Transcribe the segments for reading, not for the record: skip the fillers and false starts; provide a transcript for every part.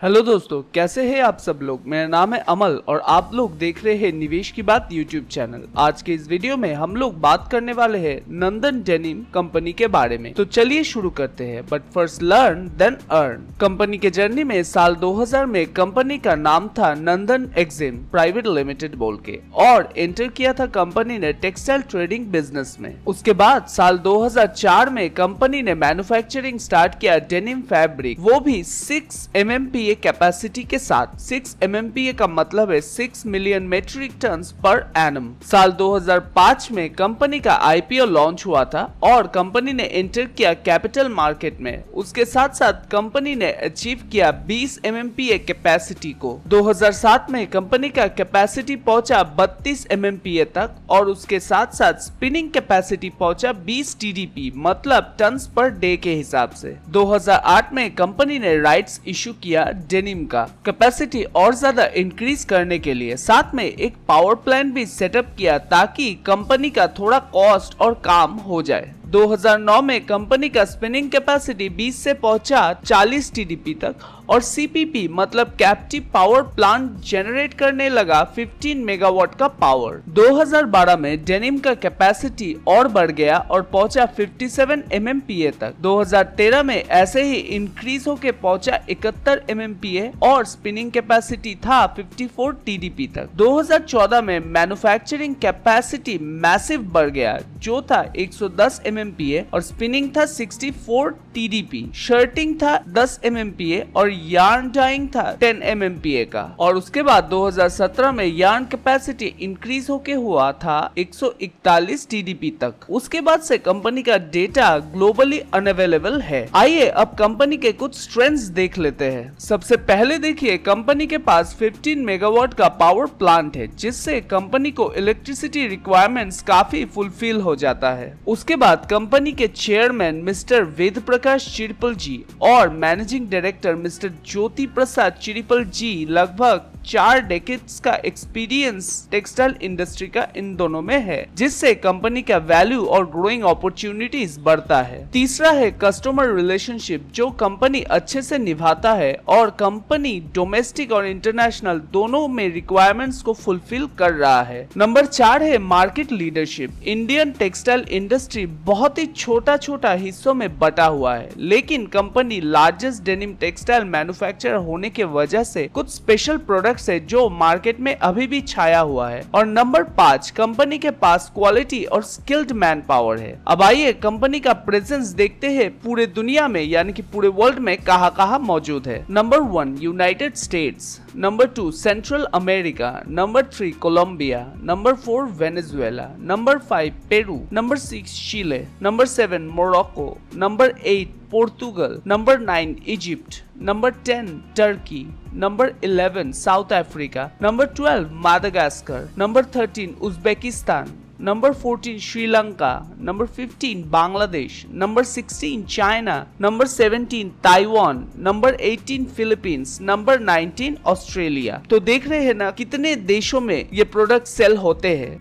Hello दोस्तों, कैसे हैं आप सब लोग। मेरा नाम है अमल और आप लोग देख रहे हैं निवेश की बात यूट्यूब चैनल। आज के इस वीडियो में हम लोग बात करने वाले हैं नंदन डेनिम कंपनी के बारे में। तो चलिए शुरू करते हैं। But first learn then earn. Company के जर्नी में साल 2000 में कंपनी का नाम था नंदन एक्जिम प्राइवेट लिमिटेड बोल के, और एंटर किया था कंपनी ने टेक्सटाइल ट्रेडिंग बिजनेस में। उसके बाद साल 2004 में कंपनी ने मैन्युफैक्चरिंग स्टार्ट किया डेनिम फैब्रिक, वो भी 6 MMPA कैपेसिटी के साथ। 6 MMPA का मतलब है 6 million metric ton per annum. साल 2005 में कंपनी का IPO लॉन्च हुआ था और कंपनी ने एंटर किया कैपिटल मार्केट में। उसके साथ साथ कंपनी ने अचीव किया 20 MMPA कैपेसिटी को। 2007 में कंपनी का कैपेसिटी पहुंचा 32 MMPA तक और उसके साथ साथ स्पिनिंग कैपेसिटी पहुंचा 20 TDP मतलब टन्स पर डे के हिसाब से। 2008 में कंपनी ने राइट्स इशू किया डेनिम का कैपेसिटी और ज्यादा इंक्रीज करने के लिए। साथ में एक पावर प्लांट भी सेटअप किया ताकि कंपनी का थोड़ा कॉस्ट और काम हो जाए। 2009 में कंपनी का स्पिनिंग कैपेसिटी 20 से पहुंचा 40 TDP तक और CPP मतलब कैप्टिव पावर प्लांट जनरेट करने लगा 15 मेगावाट का पावर। 2012 में डेनिम का कैपेसिटी और बढ़ गया और पहुंचा 57 MMPA तक। 2013 में ऐसे ही इंक्रीज होके पहुंचा 71 MMPA और स्पिनिंग कैपेसिटी था 54 TDP तक। 2014 में मैन्युफैक्चरिंग कैपेसिटी मैसिव बढ़ गया जो था 110 MMPA और स्पिनिंग था 64 TDP, शर्टिंग था 10 MMPA और यार्न डाइंग था 10 MMPA का। और उसके बाद 2017 में यार्न कैपेसिटी इंक्रीज होके हुआ था 141 TDP तक। उसके बाद से कंपनी का डेटा ग्लोबली अनअवेलेबल है। आइए अब कंपनी के कुछ स्ट्रेंथ्स देख लेते हैं। सबसे पहले देखिए, कंपनी के पास 15 मेगावाट का पावर प्लांट है जिससे कंपनी को इलेक्ट्रिसिटी रिक्वायरमेंट्स काफी फुलफिल हो जाता है। उसके बाद कंपनी के चेयरमैन मिस्टर वेद प्रकाश चिरिपल जी और managing director mister Jyoti Prasad चिरिपल जी लगभग 4 डेकेड्स का एक्सपीरियंस टेक्सटाइल इंडस्ट्री का इन दोनों में है, जिससे कंपनी का वैल्यू और ग्रोइंग अपॉर्चुनिटीज बढ़ता है। तीसरा है कस्टमर रिलेशनशिप, जो कंपनी अच्छे से निभाता है और कंपनी डोमेस्टिक और इंटरनेशनल दोनों में रिक्वायरमेंट्स को फुलफिल कर रहा है। नंबर 4 है market leadership. Indian textile industry बहुत ही छोटा छोटा हिस्सों में बटा हुआ है, लेकिन company largest denim textile manufacturer होने के वजह से कुछ स्पेशल प्रोडक्ट्स है जो मार्केट में अभी भी छाया हुआ है। और नंबर 5, कंपनी के पास क्वालिटी और स्किल्ड मैन पावर है। अब आइए कंपनी का प्रेजेंस देखते हैं पूरे दुनिया में, यानी कि पूरे वर्ल्ड में कहां मौजूद है। Number 1 united states, number 2 central America, number 3 Colombia, number 4 Venezuela, number 5 Peru, number 6 Chile, number 7 Morocco, number 8 Portugal, number 9 Egypt, number 10 Turkey, number 11 south Africa, number 12 Madagascar, number 13 Uzbekistan, number 14 Sri Lanka, number 15 Bangladesh, number 16 China, number 17 Taiwan, number 18 Philippines, number 19 Australia. तो देख रहे हैं ना कितने देशों में ये product cell होते हैं।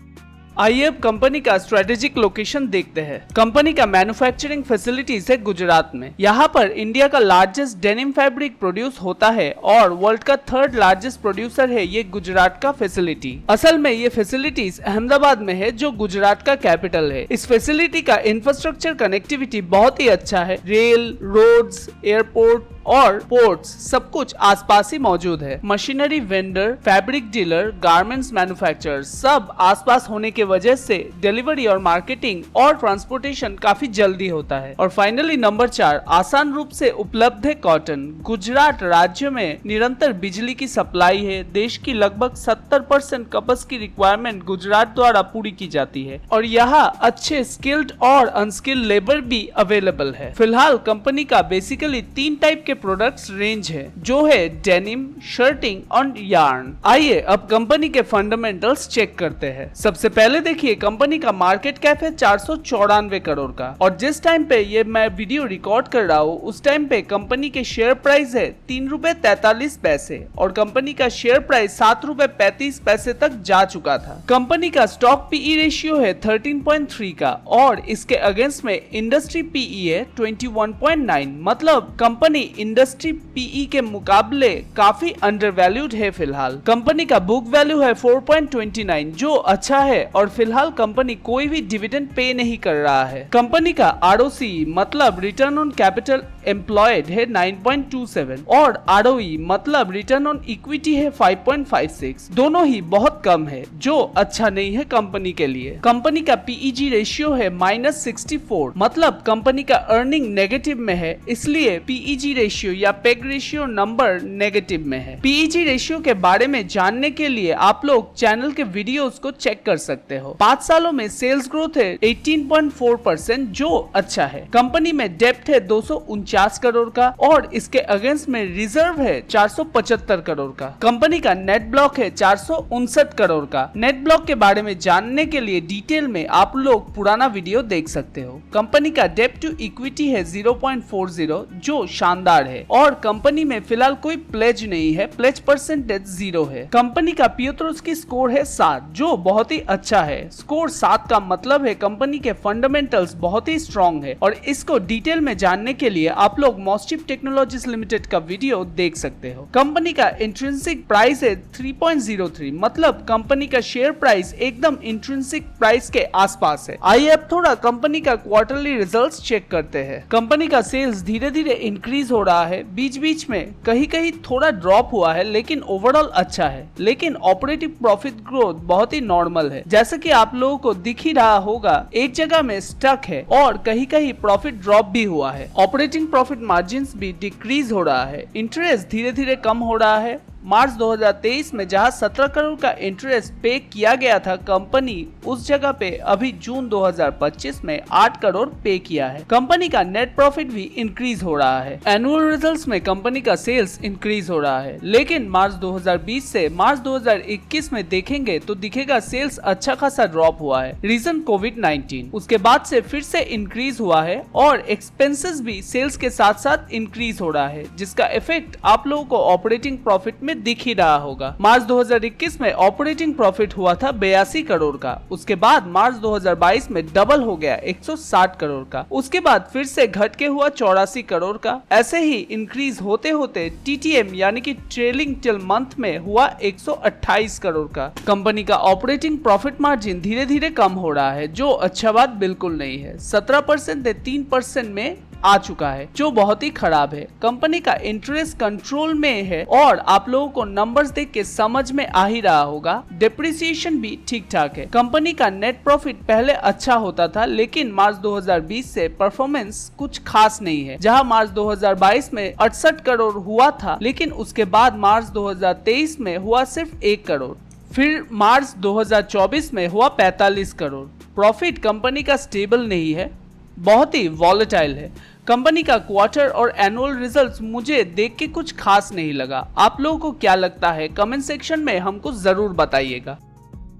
आइए अब कंपनी का स्ट्रेटेजिक लोकेशन देखते हैं। कंपनी का मैन्युफैक्चरिंग फैसिलिटीज है गुजरात में। यहाँ पर इंडिया का लार्जेस्ट डेनिम फैब्रिक प्रोड्यूस होता है और वर्ल्ड का 3rd लार्जेस्ट प्रोड्यूसर है ये गुजरात का फैसिलिटी। असल में ये फैसिलिटीज अहमदाबाद में है जो गुजरात का कैपिटल है। इस फैसिलिटी का इंफ्रास्ट्रक्चर कनेक्टिविटी बहुत ही अच्छा है। रेल, रोड्स, एयरपोर्ट और पोर्ट्स सब कुछ आसपास ही मौजूद है। Machinery vendor, fabric dealer, garments manufacturer सब आसपास होने के वजह से डिलीवरी और मार्केटिंग और ट्रांसपोर्टेशन काफी जल्दी होता है। और फाइनली नंबर 4, आसान रूप से उपलब्ध है कॉटन। गुजरात राज्य में निरंतर बिजली की सप्लाई है। देश की लगभग 70% कपास की रिक्वायरमेंट गुजरात द्वारा पूरी की जाती है और यहाँ अच्छे स्किल्ड और अनस्किल्ड लेबर भी अवेलेबल है। फिलहाल कंपनी का बेसिकली 3 टाइप के प्रोडक्ट्स रेंज है, जो है डेनिम, शर्टिंग और यार्न। आइए अब कंपनी के फंडामेंटल्स चेक करते हैं। सबसे पहले देखिए, कंपनी का मार्केट कैप है 494 करोड़ का और जिस टाइम पे ये मैं वीडियो रिकॉर्ड कर रहा हूँ उस टाइम पे कंपनी के शेयर प्राइस है 3 रुपए 43 पैसे और कंपनी का शेयर प्राइस 7 रुपए 35 पैसे तक जा चुका था। कंपनी का स्टॉक पीई रेशियो है 13.3 का और इसके अगेंस्ट में इंडस्ट्री पीई है 21.9, मतलब कंपनी इंडस्ट्री पीई के मुकाबले काफी अंडरवैल्यूड है फिलहाल। कंपनी का बुक वैल्यू है 4.29 जो अच्छा है और फिलहाल कंपनी कोई भी डिविडेंड पे नहीं कर रहा है। कंपनी का ROCE मतलब रिटर्न ऑन कैपिटल एम्प्लॉयड है 9.27 और ROE मतलब रिटर्न ऑन इक्विटी है 5.56। दोनों ही बहुत कम है जो अच्छा नहीं है कंपनी के लिए। कंपनी का PEG रेशियो है -64 मतलब कंपनी का अर्निंग नेगेटिव में है, इसलिए PEG रेशियो या पेग रेशियो नंबर नेगेटिव में है। PEG रेशियो के बारे में जानने के लिए आप लोग चैनल के वीडियोस को चेक कर सकते हो। 5 सालों में सेल्स ग्रोथ है 18.4% जो अच्छा है। कंपनी में डेप्ट है 249 करोड़ का और इसके अगेंस्ट में रिजर्व है 475 करोड़ का। कंपनी का नेट ब्लॉक है 459 करोड़ का। नेट ब्लॉक के बारे में जानने के लिए डिटेल में आप लोग पुराना वीडियो देख सकते हो। कंपनी का डेप्ट टू इक्विटी है 0.40 जो शानदार है और कंपनी में फिलहाल कोई प्लेज नहीं है, प्लेज परसेंटेज 0 है। कंपनी का पियोत्रोस्की स्कोर है 7 जो बहुत ही अच्छा है। स्कोर 7 का मतलब है कंपनी के फंडामेंटल्स बहुत ही स्ट्रॉन्ग है और इसको डिटेल में जानने के लिए आप लोग मॉस्टिप टेक्नोलॉजीज लिमिटेड का वीडियो देख सकते हो। कंपनी का इंट्रिंसिक प्राइस है 3.03 मतलब कंपनी का शेयर प्राइस एकदम इंट्रिंसिक प्राइस के आसपास है। आइए अब थोड़ा कंपनी का क्वार्टरली रिजल्ट्स चेक करते हैं। कंपनी का सेल्स धीरे धीरे इंक्रीज हो रहा है, बीच बीच में कहीं कहीं थोड़ा ड्रॉप हुआ है लेकिन ओवरऑल अच्छा है। लेकिन ऑपरेटिव प्रॉफिट ग्रोथ बहुत ही नॉर्मल है, जैसे कि आप लोगों को दिख ही रहा होगा एक जगह में स्टक है और कहीं कहीं प्रॉफिट ड्रॉप भी हुआ है। ऑपरेटिंग प्रॉफिट मार्जिन भी डिक्रीज हो रहा है। इंटरेस्ट धीरे धीरे कम हो रहा है। मार्च 2023 में जहां 17 करोड़ का इंटरेस्ट पे किया गया था, कंपनी उस जगह पे अभी जून 2025 में 8 करोड़ पे किया है। कंपनी का नेट प्रॉफिट भी इंक्रीज हो रहा है। एनुअल रिजल्ट्स में कंपनी का सेल्स इंक्रीज हो रहा है, लेकिन मार्च 2020 से मार्च 2021 में देखेंगे तो दिखेगा सेल्स अच्छा खासा ड्रॉप हुआ है। रीजन कोविड-19। उसके बाद से फिर से इंक्रीज हुआ है और एक्सपेंसेस भी सेल्स के साथ साथ इंक्रीज हो रहा है, जिसका इफेक्ट आप लोगों को ऑपरेटिंग प्रॉफिट दिख ही रहा होगा। मार्च 2021 में ऑपरेटिंग प्रॉफिट हुआ था 82 करोड़ का। उसके बाद मार्च 2022 में डबल हो गया 160 करोड़ का। उसके बाद फिर से घट के हुआ 84 करोड़ का। ऐसे ही इंक्रीज होते होते TTM यानी कि ट्रेलिंग टिल मंथ में हुआ 128 करोड़ का। कंपनी का ऑपरेटिंग प्रॉफिट मार्जिन धीरे धीरे कम हो रहा है, जो अच्छा बात बिल्कुल नहीं है। 17% से 3% में आ चुका है, जो बहुत ही खराब है। कंपनी का इंटरेस्ट कंट्रोल में है और आप लोगों को नंबर्स देख के समझ में आ ही रहा होगा। डिप्रिसिएशन भी ठीक ठाक है। कंपनी का नेट प्रॉफिट पहले अच्छा होता था, लेकिन मार्च 2020 से परफॉर्मेंस कुछ खास नहीं है। जहां मार्च 2022 में 68 करोड़ हुआ था, लेकिन उसके बाद मार्च 2023 में हुआ सिर्फ 1 करोड़। फिर मार्च 2024 में हुआ 45 करोड़। प्रॉफिट कंपनी का स्टेबल नहीं है, बहुत ही वॉलेटाइल है। कंपनी का क्वार्टर और एनुअल रिजल्ट्स मुझे देख के कुछ खास नहीं लगा। आप लोगों को क्या लगता है कमेंट सेक्शन में हमको जरूर बताइएगा।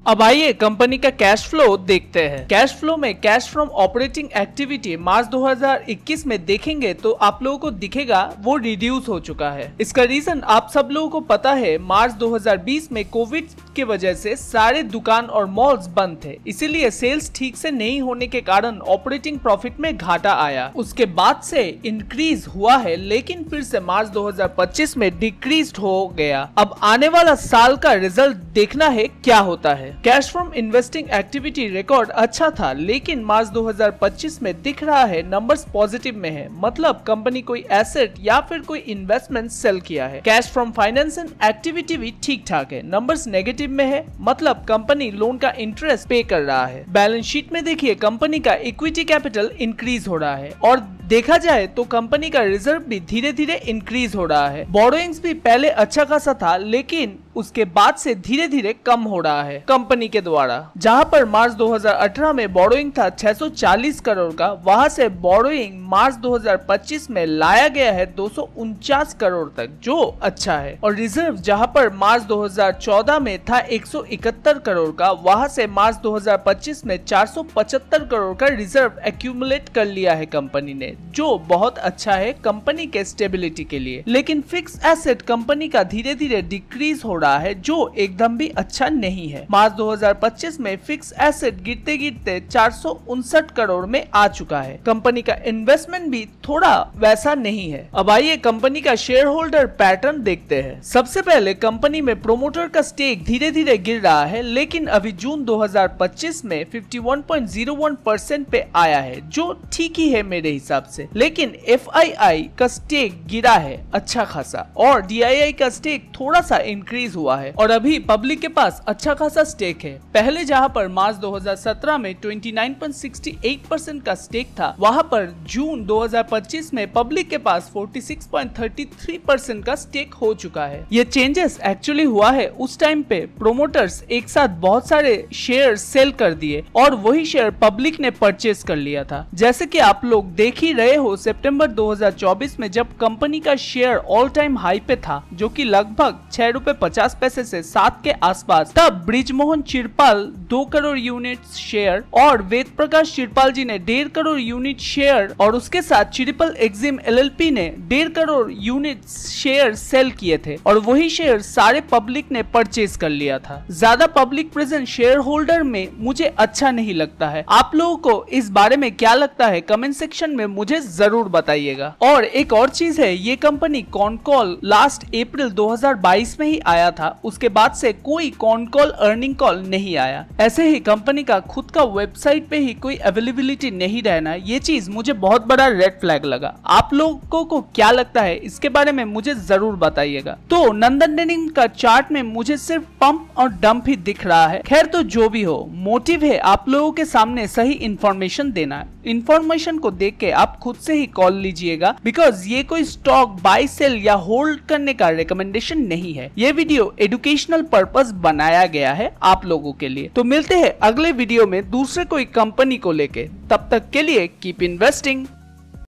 अब आइए कंपनी का कैश फ्लो देखते हैं। कैश फ्लो में कैश फ्रॉम ऑपरेटिंग एक्टिविटी मार्च 2021 में देखेंगे तो आप लोगों को दिखेगा वो रिड्यूस हो चुका है। इसका रीजन आप सब लोगों को पता है, मार्च 2020 में कोविड की वजह से सारे दुकान और मॉल्स बंद थे, इसीलिए सेल्स ठीक से नहीं होने के कारण ऑपरेटिंग प्रॉफिट में घाटा आया। उसके बाद से इंक्रीज हुआ है, लेकिन फिर से मार्च 2025 में डिक्रीज हो गया। अब आने वाला साल का रिजल्ट देखना है क्या होता है। Cash from investing activity record अच्छा था, लेकिन मार्च 2025 में दिख रहा है नंबर्स पॉजिटिव में है, मतलब कंपनी कोई एसेट या फिर कोई इन्वेस्टमेंट सेल किया है। कैश फ्रॉम फाइनेंसिंग एक्टिविटी भी ठीक ठाक है, नंबर्स नेगेटिव में है, मतलब कंपनी लोन का इंटरेस्ट पे कर रहा है। बैलेंस शीट में देखिए कंपनी का इक्विटी कैपिटल इंक्रीज हो रहा है और देखा जाए तो कंपनी का रिजर्व भी धीरे धीरे इंक्रीज हो रहा है। बोरोइंग्स भी पहले अच्छा खासा था, लेकिन उसके बाद से धीरे धीरे कम हो रहा है कंपनी के द्वारा। जहां पर मार्च 2018 में बोरोइंग था 640 करोड़ का, वहां से बोरोइंग मार्च 2025 में लाया गया है 249 करोड़ तक, जो अच्छा है। और रिजर्व जहां पर मार्च 2014 में था 171 करोड़ का, वहां से मार्च 2025 में 475 करोड़ का रिजर्व एक्यूमुलेट कर लिया है कंपनी ने, जो बहुत अच्छा है कंपनी के स्टेबिलिटी के लिए। लेकिन फिक्स एसेट कंपनी का धीरे धीरे डिक्रीज हो रहा है, जो एकदम भी अच्छा नहीं है। मार्च 2025 में फिक्स एसेट गिरते गिरते 459 करोड़ में आ चुका है। कंपनी का इन्वेस्टमेंट भी थोड़ा वैसा नहीं है। अब आइए कंपनी का शेयर होल्डर पैटर्न देखते हैं। सबसे पहले कंपनी में प्रोमोटर का स्टेक धीरे धीरे गिर रहा है, लेकिन अभी जून 2025 में 51.01% पे आया है, जो ठीक ही है मेरे हिसाब से। लेकिन FII का स्टेक गिरा है अच्छा खासा, और DII का स्टेक थोड़ा सा इंक्रीज हुआ है, और अभी पब्लिक के पास अच्छा खासा स्टेक है। पहले जहां पर मार्च 2017 में 29.68% का स्टेक था, वहां पर जून 2025 में पब्लिक के पास 46.33% का स्टेक हो चुका है। ये चेंजेस एक्चुअली हुआ है उस टाइम पे प्रोमोटर्स एक साथ बहुत सारे शेयर सेल कर दिए और वही शेयर पब्लिक ने परचेस कर लिया था। जैसे कि आप लोग देख ही रहे हो, सितंबर 2024 में जब कंपनी का शेयर ऑल टाइम हाई पे था, जो कि लगभग 6 रुपए 50 पैसे से 7 के आसपास, तब ब्रिजमोहन चिरपाल 2 करोड़ यूनिट शेयर और वेद प्रकाश चिरपाल जी ने 1.5 करोड़ यूनिट शेयर, और उसके साथ चिरपाल एक्जिम LLP ने 1.5 करोड़ यूनिट शेयर सेल किए थे, और वही शेयर सारे पब्लिक ने परचेज कर लिया था। ज्यादा पब्लिक प्रेजेंट शेयर होल्डर में मुझे अच्छा नहीं लगता है। आप लोगों को इस बारे में क्या लगता है कमेंट सेक्शन में मुझे जरूर बताइएगा। और एक और चीज है, ये company con call last April 2022 में ही आया था, उसके बाद से कोई कॉन कॉल अर्निंग कॉल नहीं आया। ऐसे ही कंपनी का खुद का वेबसाइट पे ही कोई अवेलेबिलिटी नहीं रहना, ये चीज मुझे बहुत बड़ा रेड फ्लैग लगा। आप लोगों को क्या लगता है इसके बारे में मुझे जरूर बताइएगा। तो नंदन डेनिम का चार्ट में मुझे सिर्फ पंप और डंप ही दिख रहा है। खैर, तो जो भी हो, मोटिव है आप लोगों के सामने सही इंफॉर्मेशन देना। इंफॉर्मेशन को देख के आप खुद से ही कॉल लीजिएगा, बिकॉज ये कोई स्टॉक बाय सेल या होल्ड करने का रिकमेंडेशन नहीं है। ये वीडियो एजुकेशनल पर्पस बनाया गया है आप लोगों के लिए। तो मिलते हैं अगले वीडियो में दूसरे कोई कंपनी को लेके। तब तक के लिए कीप इन्वेस्टिंग।